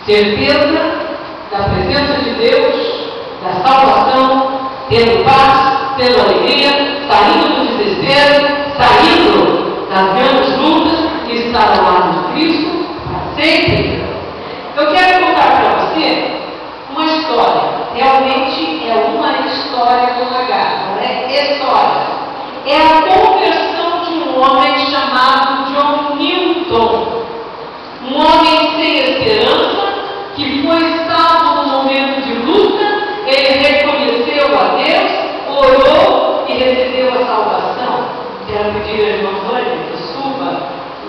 certeza da presença de Deus, da salvação, tendo paz, tendo alegria, saindo do desespero, saindo das grandes lutas e estar ao lado de Cristo para sempre. Eu quero contar para você uma história. Realmente é uma história com H, não é história. É a conversão de um homem chamado John Newton. Um homem sem esperança, que foi salvo no momento de luta. Ele reconheceu a Deus, orou e recebeu a salvação. Quero pedir à irmã Vânia que suba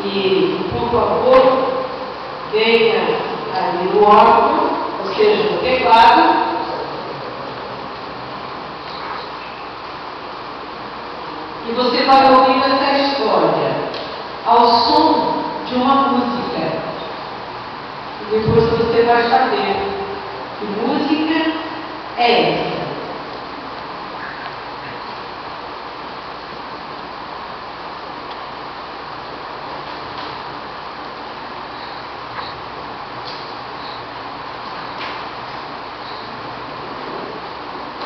e, por favor, venha ali no órgão, ou seja, no teclado. E você vai ouvir essa história ao som de uma música. E depois você vai saber que música é essa.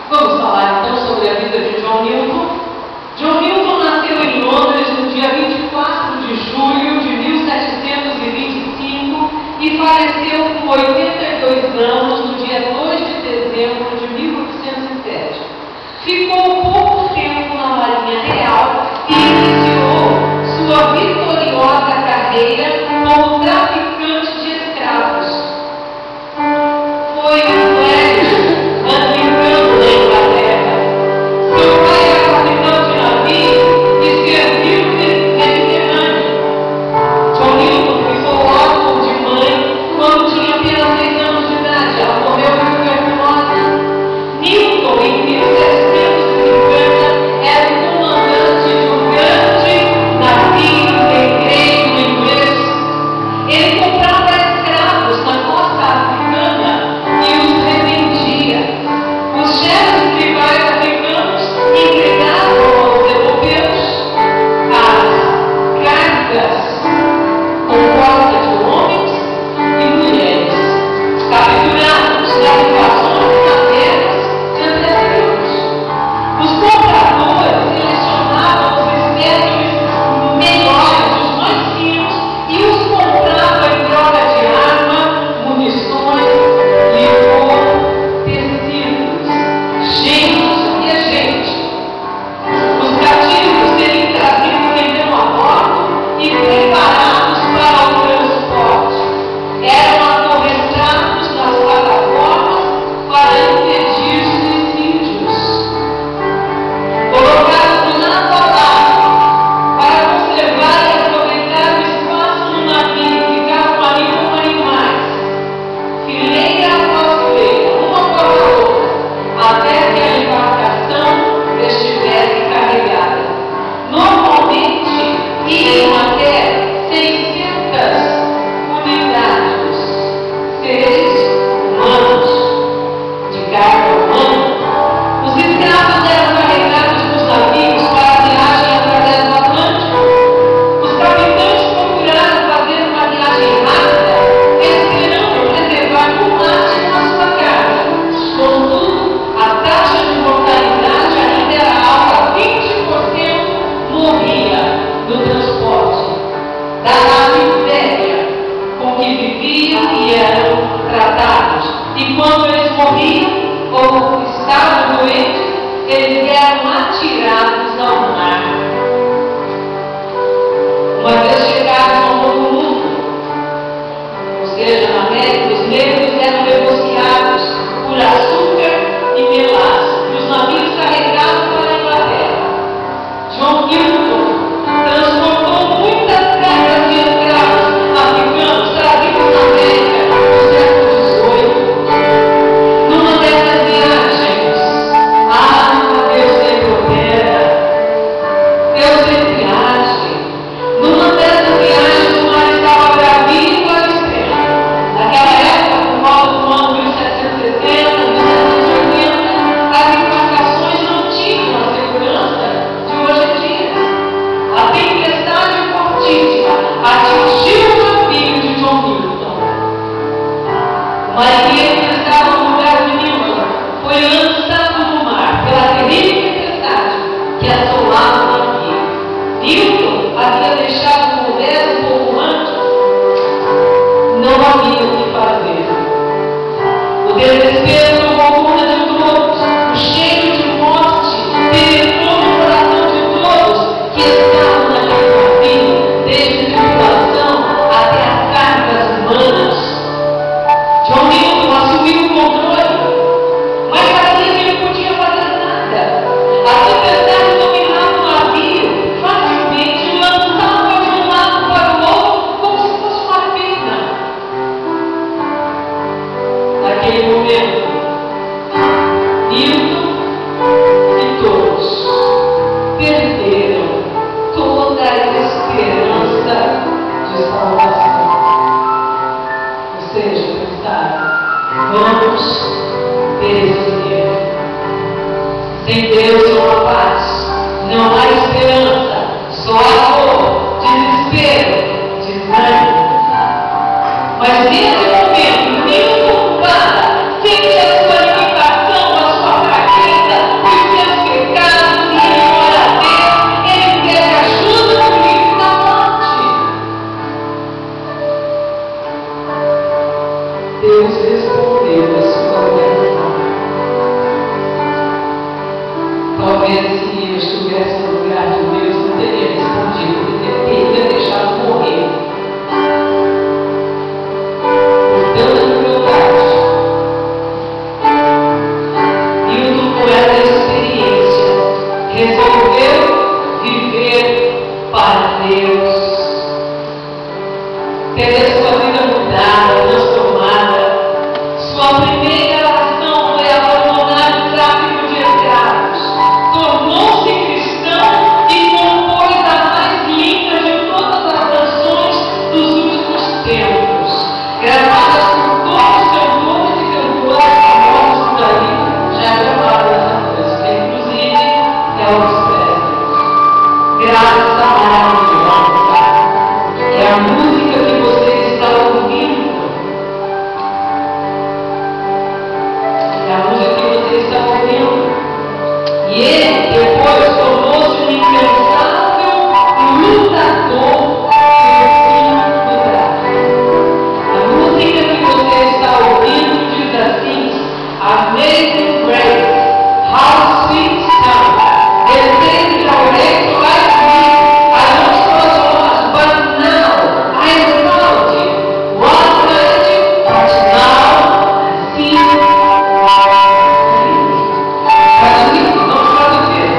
Vamos falar então sobre a vida de John Newton. John Newton nasceu em Londres no dia 24 de julho de 1725 e faleceu com 82 anos no dia 2 de dezembro de 1807. Ficou pouco tempo na Marinha Real e iniciou sua vitoriosa carreira como traficante de escravos. Foi um médico anglicano da Inglaterra. Seu pai era capitão de navio e serviu no Mediterrâneo. John Newton ficou órfão de mãe quando tinha apenas 6 anos de idade. Ela morreu por tuberculose. Newton, em 1750, era o comandante de um grande navio recreio inglês. Ele comprava escravos na costa africana e os revendia. Os chefes tribais africanos entregavam aos europeus as cargas compostas de homens e mulheres, capturados nas invasões nas guerras de anteriores. Os compradores selecionavam os espécimes melhores, os mais finos, e os compravam em troca de arma, munições, licor, tecidos, gênios e agente. Os cativos seriam trazidos então a bordo e preparados para o transporte. Eram acorrentados nas plataformas para impedir suicídios. Colocados lado a lado para conservar e aproveitar o espaço no navio, ficavam ali como animais, fileira após fileira, uma após a outra, até que a embarcação estivesse carregada. Normalmente iam até 600 unidades, seres humanos, de carga humana. Os escravos eram carregados nos navios para a viagem através do Atlântico. Os capitães procuraram fazer uma viagem rápida, esperando preservar no máximo a sua carga. Contudo, a taxa de mortalidade ainda era alta, 20% morria no transporte. Da miséria com que viviam e eram tratados. E quando eles morriam ou estavam doentes, eles eram atirados ao mar. Uma vez chegados ao Novo Mundo, ou seja, na América, os negros eram negociados por açúcar e melaço, e os navios carregados para a Inglaterra. John Newton transportou muitas cargas de escravos africanos trazidos na América no século XVIII. Numa dessas viagens, Deus sempre opera. havia o que fazer. O desespero tomou conta de todos, o cheiro de morte penetrou no coração de todos que estavam naquele navio, desde tripulação até as cargas humanas. John Milton assumiu o controle, mas sabia que ele podia fazer nada. A tempestade dominava o navio, facilmente lançava de um lado para o outro como se fosse uma pena. Naquele momento, Milton e todos perderam toda a esperança de salvação. Ou seja, pensaram, vamos perecer. Sem Deus não há paz, não há esperança, só há dor, desespero, desânimo. Mas nesse momento, Milton para, sente a sua limitação, a sua fraqueza, os seus pecados, e ele ora a Deus, ele pede ajuda no livro da morte. Deus respondeu a sua oração. Talvez se eu estivesse no lugar de Deus, não teria respondido, teria deixado morrer. Por tanta crueldade. Milton, com essa experiência, resolveu viver para Deus. Teve a sua vida mudada, transformada. Sua primeira ação foi abandonar o tráfico de escravos. Tornou-se cristão e compôs a mais linda de todas as canções dos últimos tempos, gravadas por todos os cantores e cantoras famosos por aí, já gravaram essa música, inclusive Elvis Presley. Graça maravilhosa. É a música que você está ouvindo. É a música que você está ouvindo. E ele depois tornou-se um incansável lutador pelo fim do tráfico. A música que você está ouvindo diz assim: Amazing Grace, how sweet sound, the saved a wretch like me. I once was lost, but now I am found. Was blind, but now I see. Traduzido, vamos traduzir.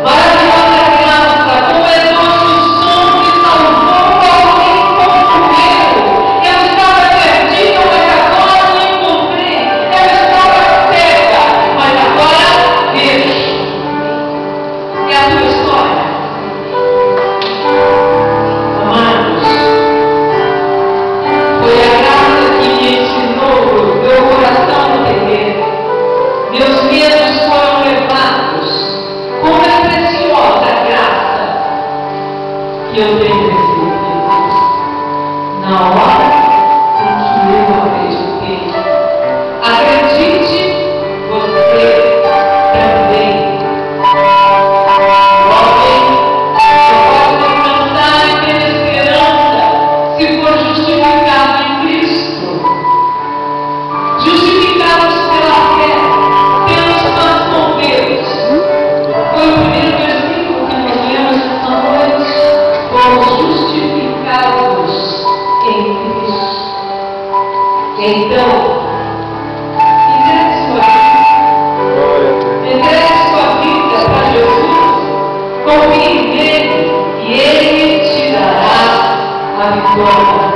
Maravilhosa graça, como é doce o som que salvou alguém como eu. Eu estava perdido, mas agora me encontrei. Eu estava cega, mas agora vejo. É a tua história. Amados, foi a graça que me ensinou meu coração a temer. Meus medos foram levados. Como é preciosa a graça que eu tenho recebido. Na hora em que eu acreditei. Acredite você também. O homem só pode descansar e ter esperança se for justificado em Cristo. Justificados pela fé, pelos paz com Deus. Foi o primeiro versículo que nós lemos essa noite. Fomos justificados em Cristo. Então, entregue sua vida para Jesus. Confie nele e ele te dará a vitória.